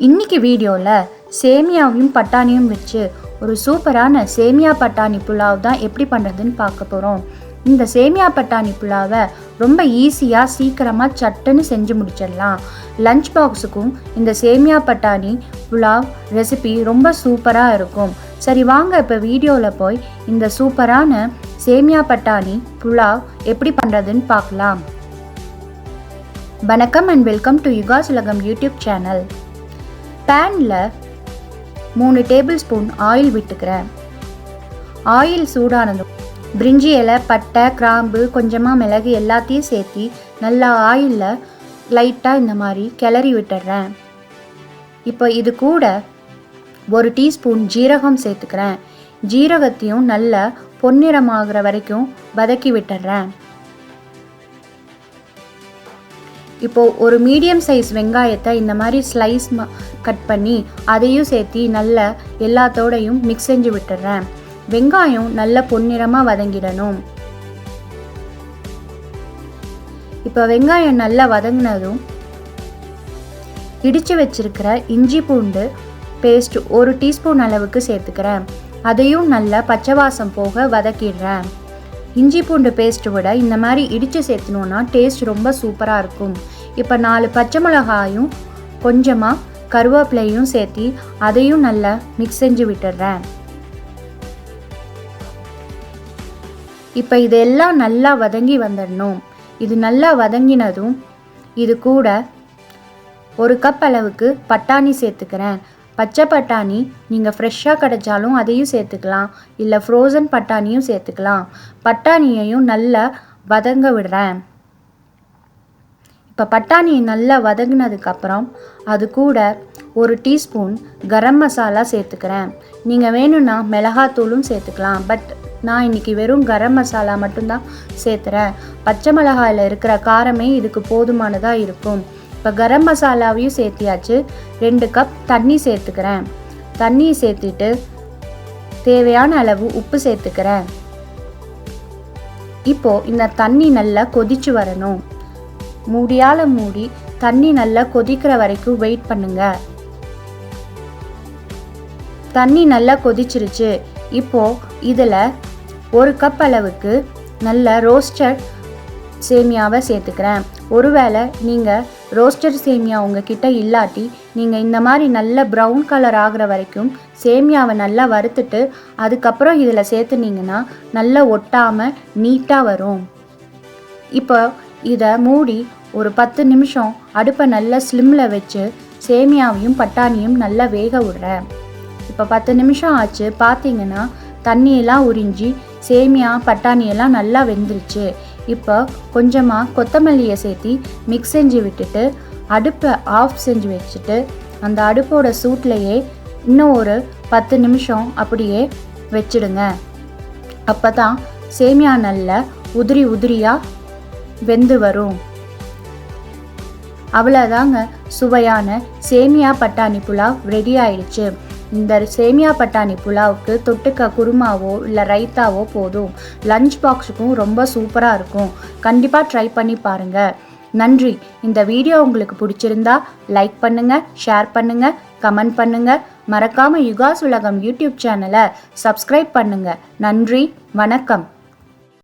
இன்னைக்கு வீடியோவில் சேமியாவையும் பட்டாணியும் வச்சு ஒரு சூப்பரான சேமியா பட்டாணி புலாவ் தான் எப்படி பண்ணுறதுன்னு பார்க்க போகிறோம். இந்த சேமியா பட்டாணி புலாவை ரொம்ப ஈஸியாக சீக்கிரமாக சட்டுன்னு செஞ்சு முடிச்சிடலாம். லஞ்ச் பாக்ஸுக்கும் இந்த சேமியா பட்டாணி புலாவ் ரெசிபி ரொம்ப சூப்பராக இருக்கும். சரி வாங்க இப்போ வீடியோவில் போய் இந்த சூப்பரான சேமியா பட்டாணி புலாவ் எப்படி பண்ணுறதுன்னு பார்க்கலாம். வணக்கம் அண்ட் வெல்கம் டு யுகாஸ் உலகம் யூடியூப் சேனல். பேனில் 3 டேபிள் ஸ்பூன் ஆயில் விட்டுக்கிறேன். ஆயில் சூடானதும் பிரிஞ்சி இலை, பட்டை, கிராம்பு, கொஞ்சமாக மிளகு எல்லாத்தையும் சேர்த்து நல்லா ஆயிலில் லைட்டாக இந்த மாதிரி கிளறி விட்டுடுறேன். இப்போ இது கூட 1 டீஸ்பூன் ஜீரகம் சேர்த்துக்கிறேன். ஜீரகத்தையும் நல்லா பொன்னிறமாகிற வரைக்கும் வதக்கி விட்டுடுறேன். இப்போது ஒரு மீடியம் சைஸ் வெங்காயத்தை இந்த மாதிரி ஸ்லைஸ் கட் பண்ணி அதையும் சேர்த்து நல்லா எல்லாத்தோடையும் மிக்ஸ் செஞ்சு விட்டுடுறேன். வெங்காயம் நல்ல பொன்னிறமாக வதங்கிடணும். இப்போ வெங்காயம் நல்லா வதங்கினதும் இடித்து வச்சிருக்கிற இஞ்சி பூண்டு பேஸ்ட் 1 டீஸ்பூன் அளவுக்கு சேர்த்துக்கிறேன். அதையும் நல்லா பச்சை வாசம் போக வதக்கிடுறேன். இஞ்சி பூண்டு பேஸ்ட்டு விட இந்த மாதிரி இடித்து சேர்த்துனோன்னா டேஸ்ட் ரொம்ப சூப்பராக இருக்கும். இப்போ 4 பச்சை மிளகாயும் கொஞ்சமாக கருவேப்பிலையும் சேர்த்து அதையும் நல்லா மிக்ஸ் செஞ்சு விட்டுடுறேன். இப்போ இதெல்லாம் நல்லா வதங்கி வந்துடணும். இது நல்லா வதங்கினதும் இது கூட 1 கப் அளவுக்கு பட்டாணி சேர்த்துக்கிறேன். பச்சை பட்டாணி நீங்கள் ஃப்ரெஷ்ஷாக கிடைச்சாலும் அதையும் சேர்த்துக்கலாம், இல்லை ஃப்ரோசன் பட்டாணியும் சேர்த்துக்கலாம். பட்டாணியையும் நல்லா வதங்க விடுறேன். இப்போ பட்டாணியை நல்லா வதங்கினதுக்கப்புறம் அது கூட 1 டீஸ்பூன் கரம் மசாலா சேர்த்துக்கிறேன். நீங்கள் வேணும்னா மிளகாத்தூளும் சேர்த்துக்கலாம். பட் நான் இன்றைக்கி வெறும் கரம் மசாலா மட்டும்தான் சேர்த்துறேன். பச்சை மிளகாயில் இருக்கிற காரமே இதுக்கு போதுமானதாக இருக்கும். இப்போ கரம் மசாலாவையும் சேர்த்தியாச்சு. 2 கப் தண்ணி சேர்த்துக்கிறேன். தண்ணியை சேர்த்துட்டு தேவையான அளவு உப்பு சேர்த்துக்கிறேன். இப்போது இந்த தண்ணி நல்லா கொதிச்சு வரணும். மூடியால் மூடி தண்ணி நல்லா கொதிக்கிற வரைக்கும் வெயிட் பண்ணுங்க. தண்ணி நல்லா கொதிச்சிருச்சு. இப்போது இதில் 1 கப் அளவுக்கு நல்ல ரோஸ்டட் சேமியாவை சேர்த்துக்கிறேன். ஒருவேளை நீங்கள் ரோஸ்டட் சேமியா உங்ககிட்ட இல்லாட்டி நீங்கள் இந்த மாதிரி நல்ல ப்ரௌன் கலர் ஆகிற வரைக்கும் சேமியாவை நல்லா வறுத்துட்டு அதுக்கப்புறம் இதில் சேர்த்துனீங்கன்னா நல்லா ஒட்டாமல் நீட்டாக வரும். இப்போ இதை மூடி ஒரு 10 நிமிஷம் அடுப்பை நல்லா ஸ்லிம்மில் வச்சு சேமியாவையும் பட்டாணியும் நல்லா வேக விடுறேன். இப்போ 10 நிமிஷம் ஆச்சு. பார்த்தீங்கன்னா தண்ணியெல்லாம் உறிஞ்சி சேமியா பட்டாணியெல்லாம் நல்லா வெந்துருச்சு. இப்போ கொஞ்சமாக கொத்தமல்லியை சேர்த்து மிக்ஸ் செஞ்சு விட்டுட்டு அடுப்பை ஆஃப் செஞ்சு வச்சுட்டு அந்த அடுப்போட சூட்லேயே இன்னும் ஒரு 10 நிமிஷம் அப்படியே வச்சிடுங்க. அப்போ தான் சேமியா நல்லா உதிரி உதிரியாக வெந்து வரும். அவ்வளோதாங்க, சுவையான சேமியா பட்டாணி புலாவ் ரெடி ஆயிடுச்சு. இந்த சேமியா பட்டாணி புலாவுக்கு தொட்டுக்க குருமாவோ இல்லை ரைத்தாவோ போதும். லஞ்ச் பாக்ஸுக்கும் ரொம்ப சூப்பராக இருக்கும். கண்டிப்பாக ட்ரை பண்ணி பாருங்கள். நன்றி. இந்த வீடியோ உங்களுக்கு பிடிச்சிருந்தா லைக் பண்ணுங்கள், ஷேர் பண்ணுங்கள், கமெண்ட் பண்ணுங்கள். மறக்காமல் யுகாஸ் உலகம் யூடியூப் சேனலை சப்ஸ்கிரைப் பண்ணுங்கள். நன்றி, வணக்கம்.